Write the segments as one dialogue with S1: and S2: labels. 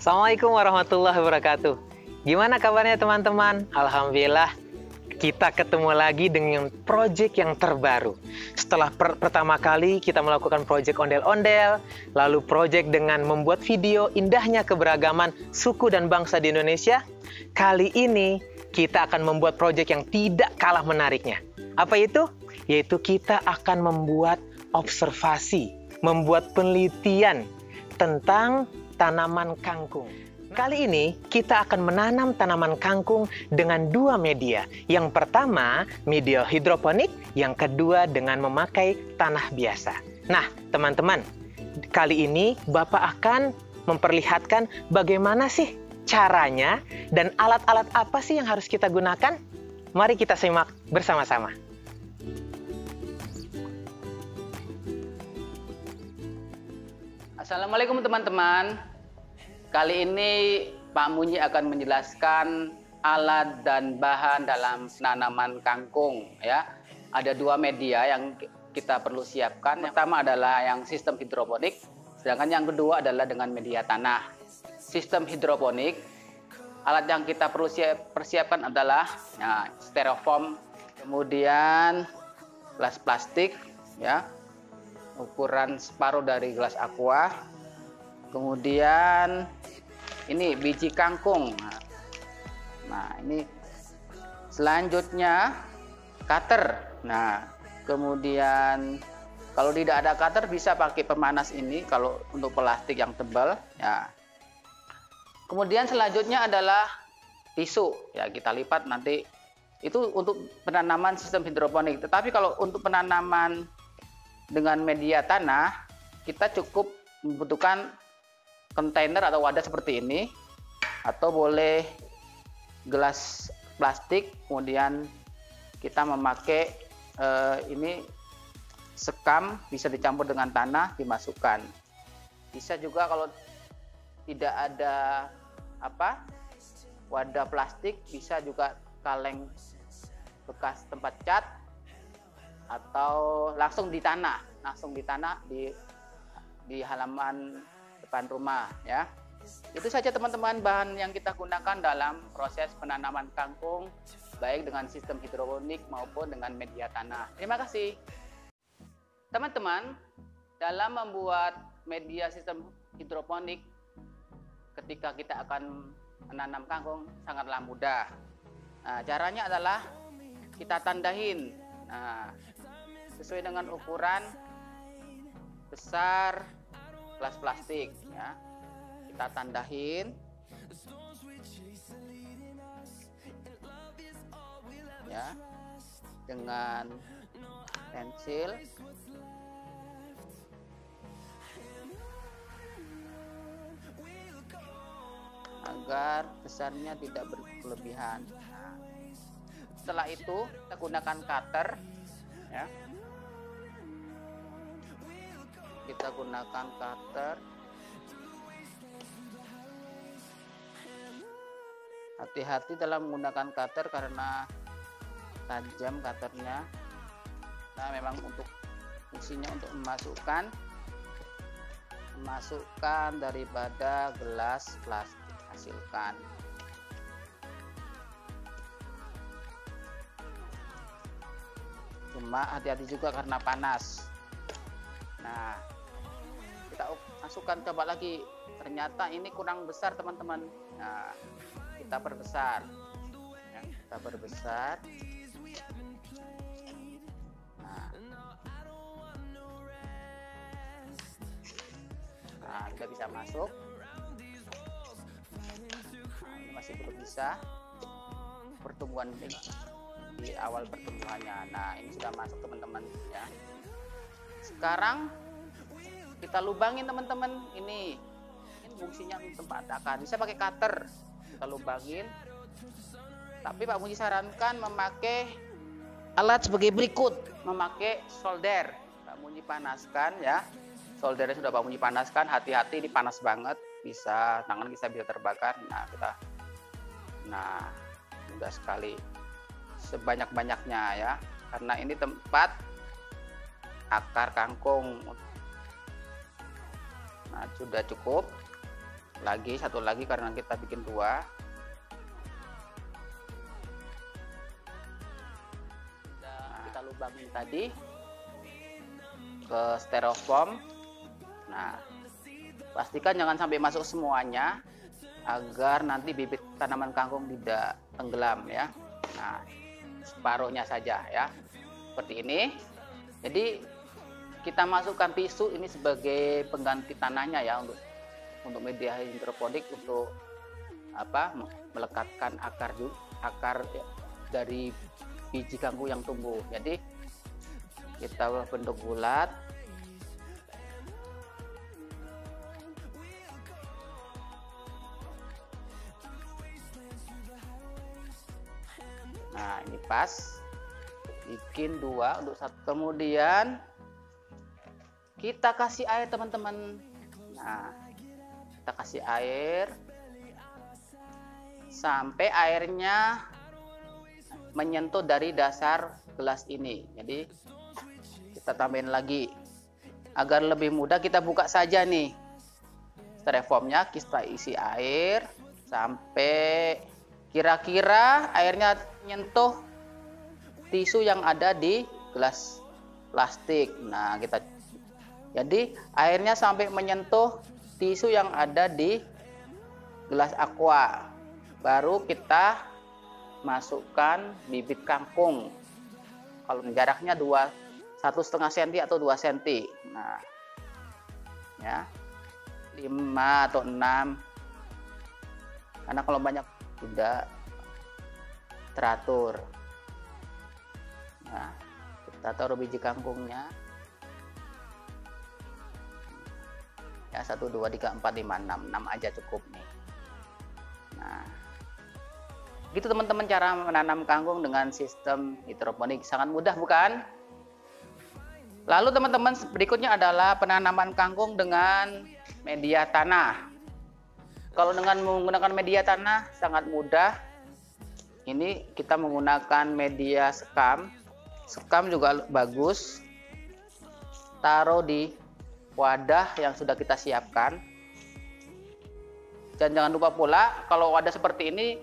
S1: Assalamualaikum warahmatullahi wabarakatuh. Gimana kabarnya teman-teman? Alhamdulillah kita ketemu lagi dengan proyek yang terbaru. Setelah pertama kali kita melakukan proyek ondel-ondel, lalu proyek dengan membuat video indahnya keberagaman suku dan bangsa di Indonesia, kali ini kita akan membuat proyek yang tidak kalah menariknya. Apa itu? Yaitu kita akan membuat observasi, membuat penelitian tentang tanaman kangkung. Kali ini kita akan menanam tanaman kangkung dengan dua media. Yang pertama, media hidroponik, yang kedua dengan memakai tanah biasa. Nah, teman-teman, kali ini Bapak akan memperlihatkan bagaimana sih caranya dan alat-alat apa sih yang harus kita gunakan. Mari kita simak bersama-sama.
S2: Assalamualaikum teman-teman. Kali ini Pak Munyi akan menjelaskan alat dan bahan dalam penanaman kangkung ya. Ada dua media yang kita perlu siapkan. Yang pertama adalah yang sistem hidroponik, sedangkan yang kedua adalah dengan media tanah. Sistem hidroponik, alat yang kita perlu persiapkan adalah ya, styrofoam, kemudian gelas plastik ya, ukuran separuh dari gelas aqua. Kemudian ini biji kangkung. Nah, ini selanjutnya cutter. Nah, kemudian kalau tidak ada cutter bisa pakai pemanas ini kalau untuk plastik yang tebal ya. Kemudian selanjutnya adalah tisu. Ya, kita lipat nanti. Itu untuk penanaman sistem hidroponik. Tetapi kalau untuk penanaman dengan media tanah, kita cukup membutuhkan kontainer atau wadah seperti ini, atau boleh gelas plastik. Kemudian kita memakai ini sekam, bisa dicampur dengan tanah, dimasukkan. Bisa juga kalau tidak ada wadah plastik, bisa juga kaleng bekas tempat cat, atau langsung di tanah di halaman depan rumah ya. Itu saja teman-teman bahan yang kita gunakan dalam proses penanaman kangkung, baik dengan sistem hidroponik maupun dengan media tanah. Terima kasih. Teman-teman, dalam membuat media sistem hidroponik ketika kita akan menanam kangkung sangatlah mudah. Nah, caranya adalah kita tandahin. Nah, sesuai dengan ukuran besar gelas plastik ya, kita tandahin ya dengan pensil agar besarnya tidak berlebihan. Nah, setelah itu kita gunakan cutter ya. Kita gunakan cutter. Hati-hati dalam menggunakan cutter karena tajam cutternya. Nah, memang untuk fungsinya untuk memasukkan daripada gelas plastik, hasilkan. Cuma hati-hati juga karena panas. Nah, kita masukkan, coba lagi, ternyata ini kurang besar teman-teman. Nah, kita perbesar ya, nah kita bisa masuk. Nah, ini masih belum bisa pertumbuhan di awal pertumbuhannya. Nah, ini sudah masuk teman-teman ya. Sekarang kita lubangin teman-teman. Ini fungsinya untuk tempat akar. Bisa pakai cutter, kita lubangin. Tapi Pak Munyi sarankan memakai alat sebagai berikut, memakai solder. Pak Munyi panaskan ya. Soldernya sudah Pak Munyi panaskan. Hati-hati, ini panas banget. Tangan bisa terbakar. Nah, mudah sekali. Sebanyak-banyaknya ya. Karena ini tempat akar kangkung. Nah, sudah cukup. lagi, satu lagi karena kita bikin dua. Kita lubangin tadi ke styrofoam. Nah, pastikan jangan sampai masuk semuanya agar nanti bibit tanaman kangkung tidak tenggelam ya. Nah, separuhnya saja ya, seperti ini. Jadi kita masukkan tisu ini sebagai pengganti tanahnya ya, untuk media hidroponik, untuk melekatkan akar dari biji kangkung yang tumbuh. Jadi kita bentuk bulat. Nah, ini pas, bikin dua untuk satu. Kemudian kita kasih air teman-teman. Nah, kita kasih air sampai airnya menyentuh dari dasar gelas ini. Jadi kita tambahin lagi agar lebih mudah. Kita buka saja nih styrofoamnya, kita isi air sampai kira-kira airnya nyentuh tisu yang ada di gelas plastik. Nah, jadi airnya sampai menyentuh tisu yang ada di gelas aqua. Baru kita masukkan bibit kangkung. Kalau jaraknya 1,5 cm atau 2 cm. Nah, ya 5 atau 6. Karena kalau banyak tidak teratur. Nah, kita taruh biji kangkungnya. Ya, 1, 2, 3, 4, 5, 6. 6 aja cukup nih. Nah, gitu teman-teman cara menanam kangkung dengan sistem hidroponik. Sangat mudah bukan? Lalu teman-teman, berikutnya adalah penanaman kangkung dengan media tanah. Kalau dengan menggunakan media tanah sangat mudah. Ini kita menggunakan media sekam. Sekam juga bagus. Taruh di wadah yang sudah kita siapkan. Dan jangan lupa pula kalau wadah seperti ini,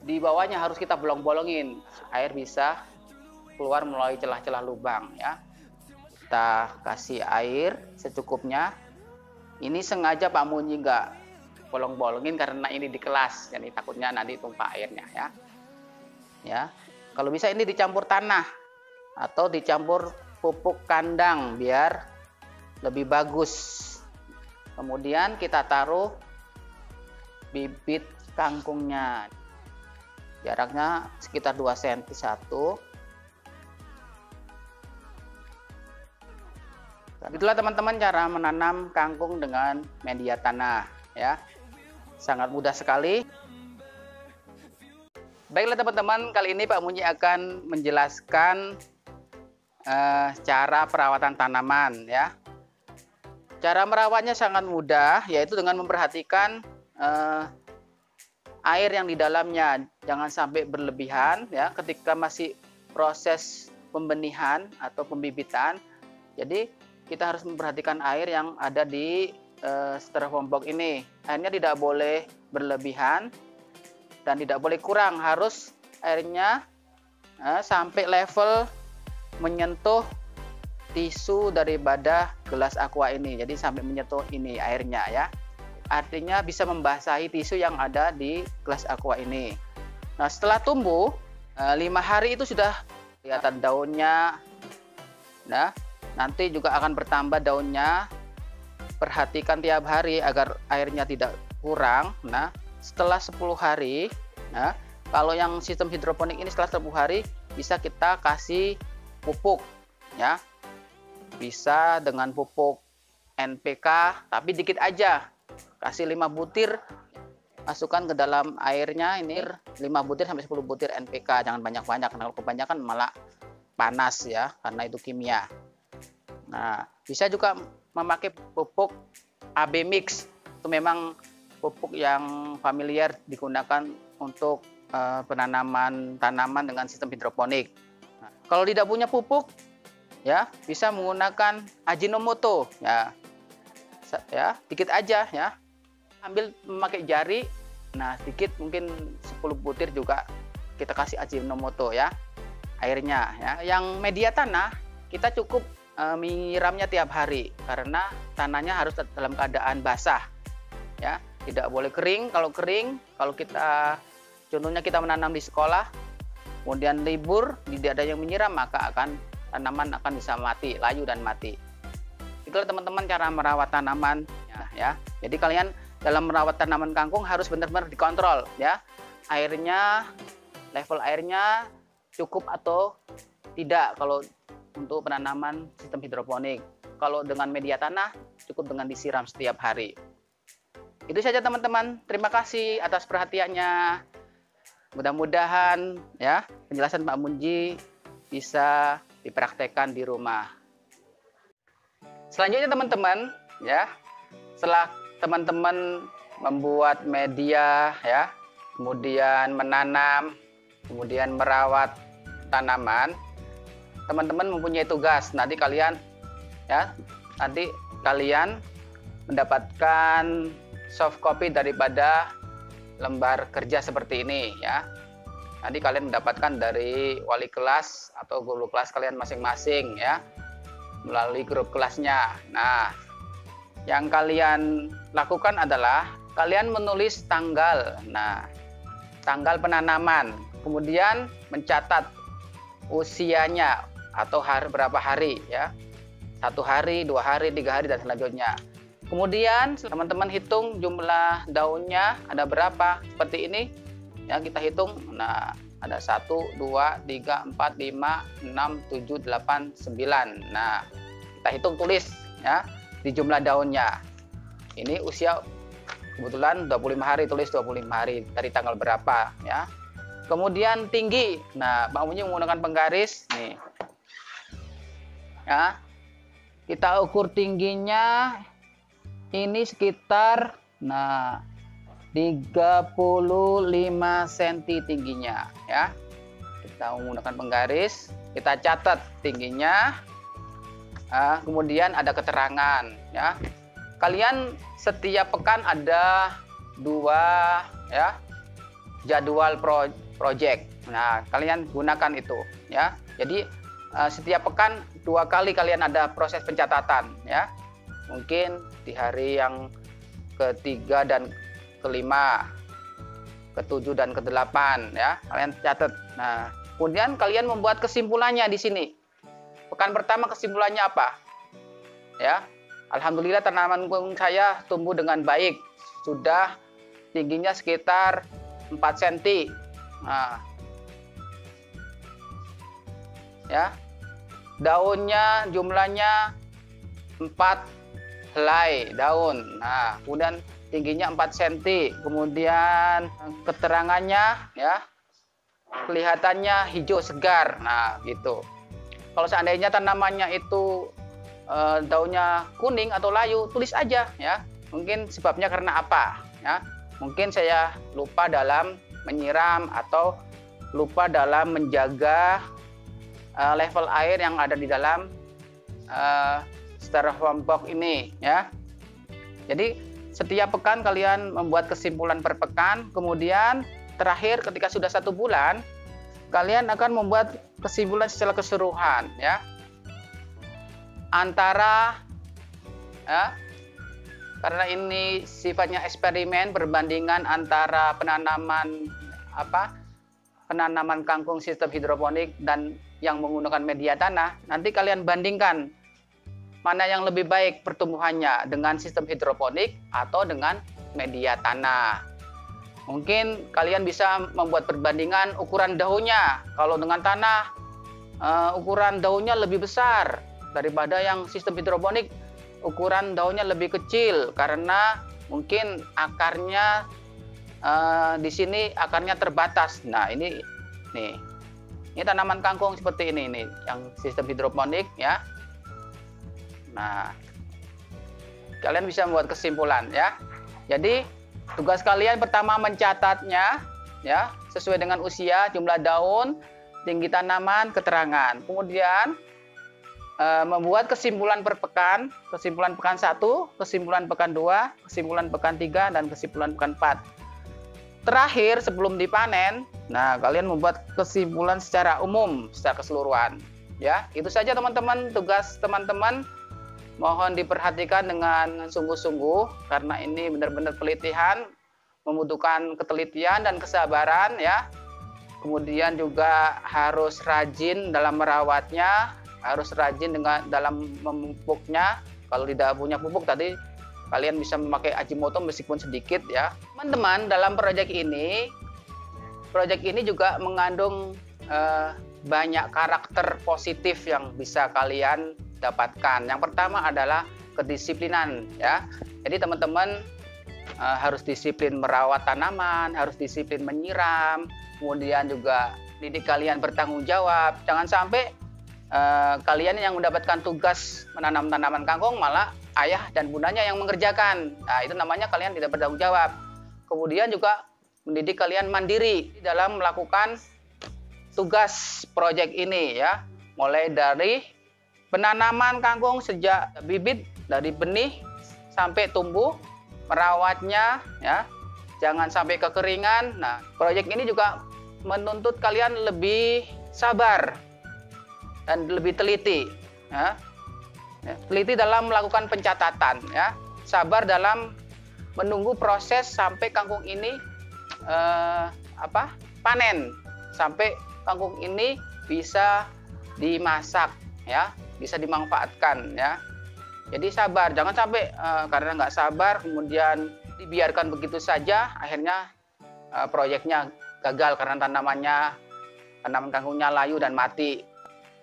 S2: di bawahnya harus kita bolong-bolongin. Air bisa keluar melalui celah-celah lubang ya. Kita kasih air secukupnya. Ini sengaja Pak Munyi nggak bolong-bolongin karena ini di kelas, jadi takutnya nanti tumpah airnya ya. Ya, kalau bisa ini dicampur tanah atau dicampur pupuk kandang biar lebih bagus. Kemudian kita taruh bibit kangkungnya. Jaraknya sekitar 2 cm satu. Itulah teman-teman cara menanam kangkung dengan media tanah ya. Sangat mudah sekali. Baiklah teman-teman, kali ini Pak Munyi akan menjelaskan cara perawatan tanaman ya. Cara merawatnya sangat mudah, yaitu dengan memperhatikan air yang di dalamnya. Jangan sampai berlebihan ya ketika masih proses pembenihan atau pembibitan. Jadi kita harus memperhatikan air yang ada di styrofoam box ini. Airnya tidak boleh berlebihan dan tidak boleh kurang. Harus airnya sampai level menyentuh tisu daripada gelas aqua ini. Jadi sampai menyentuh ini airnya ya. Artinya bisa membasahi tisu yang ada di gelas aqua ini. Nah, setelah tumbuh 5 hari itu sudah kelihatan daunnya. Nah, nanti juga akan bertambah daunnya. Perhatikan tiap hari agar airnya tidak kurang. Nah, setelah 10 hari, nah, kalau yang sistem hidroponik ini setelah 10 hari bisa kita kasih pupuk ya. Bisa dengan pupuk NPK tapi dikit aja. Kasih 5 butir, masukkan ke dalam airnya ini 5 butir sampai 10 butir NPK. Jangan banyak-banyak karena kalau kebanyakan malah panas ya, karena itu kimia. Nah, bisa juga memakai pupuk AB mix. Itu memang pupuk yang familiar digunakan untuk penanaman tanaman dengan sistem hidroponik. Nah, kalau tidak punya pupuk ya bisa menggunakan Ajinomoto ya. Ya, dikit aja ya. Ambil memakai jari, nah sedikit mungkin 10 butir juga kita kasih Ajinomoto ya, airnya ya. Yang media tanah kita cukup menyiramnya tiap hari karena tanahnya harus dalam keadaan basah ya, tidak boleh kering. Kalau kering, kalau kita contohnya kita menanam di sekolah, kemudian libur, tidak ada yang menyiram, maka tanaman akan bisa mati, layu dan mati. Itulah teman-teman cara merawat tanaman ya. Jadi kalian dalam merawat tanaman kangkung harus benar-benar dikontrol ya. Airnya, level airnya cukup atau tidak kalau untuk penanaman sistem hidroponik. Kalau dengan media tanah cukup dengan disiram setiap hari. Itu saja teman-teman. Terima kasih atas perhatiannya. Mudah-mudahan ya penjelasan Pak Munji bisa dipraktekkan di rumah. Selanjutnya teman-teman ya, setelah teman-teman membuat media ya, kemudian menanam, kemudian merawat tanaman, teman-teman mempunyai tugas. Nanti kalian mendapatkan soft copy daripada lembar kerja seperti ini ya. Nanti kalian mendapatkan dari wali kelas atau guru kelas kalian masing-masing ya, melalui grup kelasnya. Nah, yang kalian lakukan adalah kalian menulis tanggal. Nah, tanggal penanaman, kemudian mencatat usianya atau berapa hari ya. 1 hari, 2 hari, 3 hari dan selanjutnya. Kemudian teman-teman hitung jumlah daunnya ada berapa, seperti ini ya, kita hitung. Nah, ada 1, 2, 3, 4, 5, 6, 7, 8, 9. Nah, kita hitung, tulis ya di jumlah daunnya. Ini usia kebetulan 25 hari, tulis 25 hari dari tanggal berapa ya. Kemudian tinggi. Nah, Pak Munji menggunakan penggaris nih. Ya. Kita ukur tingginya ini sekitar 35 cm tingginya ya. Kita menggunakan penggaris, kita catat tingginya. Kemudian ada keterangan ya. Kalian setiap pekan ada 2 ya jadwal project. Nah, kalian gunakan itu ya. Jadi setiap pekan 2 kali kalian ada proses pencatatan ya. Mungkin di hari yang ke-3 dan ke-5, ke-7 dan ke-8 ya, kalian catat. Nah, kemudian kalian membuat kesimpulannya di sini. Pekan pertama kesimpulannya apa? Ya. Alhamdulillah tanaman kangkung saya tumbuh dengan baik. Sudah tingginya sekitar 4 cm. Nah. Ya. Daunnya jumlahnya 4 helai daun. Nah, kemudian tingginya 4 cm. Kemudian keterangannya ya, kelihatannya hijau segar. Nah, gitu. Kalau seandainya tanamannya itu daunnya kuning atau layu, tulis aja ya. Mungkin sebabnya karena apa ya. Mungkin saya lupa dalam menyiram atau lupa dalam menjaga level air yang ada di dalam styrofoam box ini ya. Jadi setiap pekan kalian membuat kesimpulan per pekan, kemudian terakhir ketika sudah 1 bulan kalian akan membuat kesimpulan secara keseluruhan ya. Antara ya, karena ini sifatnya eksperimen, perbandingan antara penanaman kangkung sistem hidroponik dan yang menggunakan media tanah. Nanti kalian bandingkan mana yang lebih baik pertumbuhannya, dengan sistem hidroponik atau dengan media tanah. Mungkin kalian bisa membuat perbandingan ukuran daunnya. Kalau dengan tanah ukuran daunnya lebih besar daripada yang sistem hidroponik, ukuran daunnya lebih kecil karena mungkin akarnya di sini akarnya terbatas. Nah, ini tanaman kangkung seperti ini nih, yang sistem hidroponik ya. Nah, kalian bisa membuat kesimpulan ya. Jadi tugas kalian pertama mencatatnya ya, sesuai dengan usia, jumlah daun, tinggi tanaman, keterangan. Kemudian membuat kesimpulan per pekan, kesimpulan pekan 1, kesimpulan pekan 2, kesimpulan pekan 3, dan kesimpulan pekan 4. Terakhir sebelum dipanen, nah kalian membuat kesimpulan secara umum, secara keseluruhan. Ya, itu saja teman-teman, tugas teman-teman. Mohon diperhatikan dengan sungguh-sungguh karena ini benar-benar penelitian, membutuhkan ketelitian dan kesabaran ya. Kemudian juga harus rajin dalam merawatnya, harus rajin dalam memupuknya. Kalau tidak punya pupuk tadi kalian bisa memakai Ajinomoto meskipun sedikit ya. Teman-teman, dalam proyek ini juga mengandung banyak karakter positif yang bisa kalian dapatkan. Yang pertama adalah kedisiplinan ya. Jadi teman-teman harus disiplin merawat tanaman, harus disiplin menyiram, kemudian juga didik kalian bertanggung jawab. Jangan sampai kalian yang mendapatkan tugas menanam tanaman kangkung malah ayah dan bundanya yang mengerjakan. Nah, itu namanya kalian tidak bertanggung jawab. Kemudian juga mendidik kalian mandiri dalam melakukan tugas proyek ini ya. Mulai dari penanaman kangkung sejak bibit, dari benih sampai tumbuh, merawatnya ya. Jangan sampai kekeringan. Nah, proyek ini juga menuntut kalian lebih sabar dan lebih teliti ya. Teliti dalam melakukan pencatatan ya. Sabar dalam menunggu proses sampai kangkung ini panen, sampai kangkung ini bisa dimasak ya, bisa dimanfaatkan ya. Jadi sabar, jangan sampai karena nggak sabar kemudian dibiarkan begitu saja, akhirnya proyeknya gagal karena tanaman kangkungnya layu dan mati.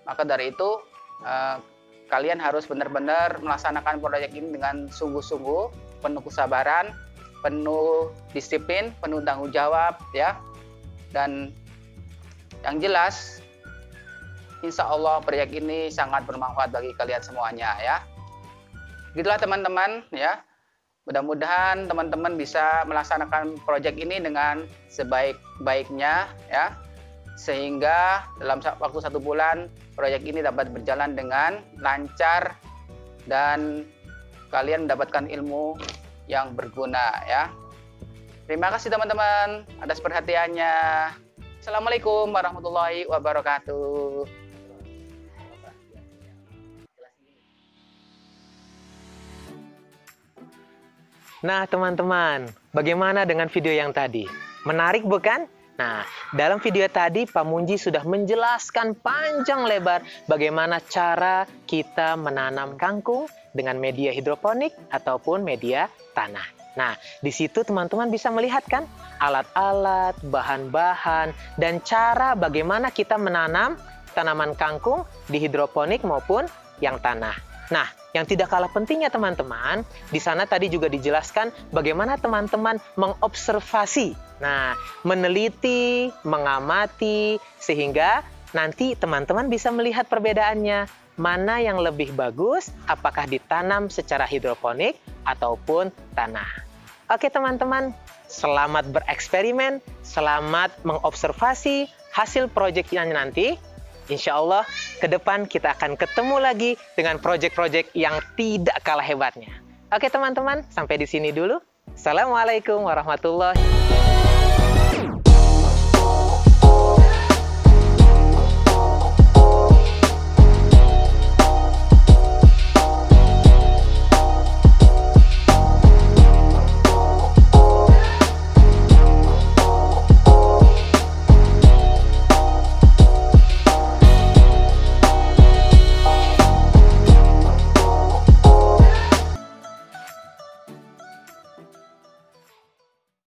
S2: Maka dari itu kalian harus benar-benar melaksanakan proyek ini dengan sungguh-sungguh, penuh kesabaran, penuh disiplin, penuh tanggung jawab ya. Dan yang jelas insya Allah proyek ini sangat bermanfaat bagi kalian semuanya ya. Gitulah teman-teman ya. Mudah-mudahan teman-teman bisa melaksanakan proyek ini dengan sebaik-baiknya ya. Sehingga dalam waktu 1 bulan proyek ini dapat berjalan dengan lancar dan kalian mendapatkan ilmu yang berguna ya. Terima kasih teman-teman atas perhatiannya. Assalamualaikum warahmatullahi wabarakatuh.
S1: Nah teman-teman, bagaimana dengan video yang tadi? Menarik bukan? Nah, dalam video tadi Pak Munji sudah menjelaskan panjang lebar bagaimana cara kita menanam kangkung dengan media hidroponik ataupun media tanah. Nah, di situ teman-teman bisa melihat kan alat-alat, bahan-bahan, dan cara bagaimana kita menanam tanaman kangkung di hidroponik maupun yang tanah. Nah, yang tidak kalah pentingnya teman-teman, di sana tadi juga dijelaskan bagaimana teman-teman mengobservasi. Nah, meneliti, mengamati, sehingga nanti teman-teman bisa melihat perbedaannya. Mana yang lebih bagus, apakah ditanam secara hidroponik ataupun tanah. Oke teman-teman, selamat bereksperimen, selamat mengobservasi hasil proyeknya nanti. Insya Allah ke depan kita akan ketemu lagi dengan proyek-proyek yang tidak kalah hebatnya. Oke teman-teman, sampai di sini dulu. Assalamualaikum warahmatullahi wabarakatuh.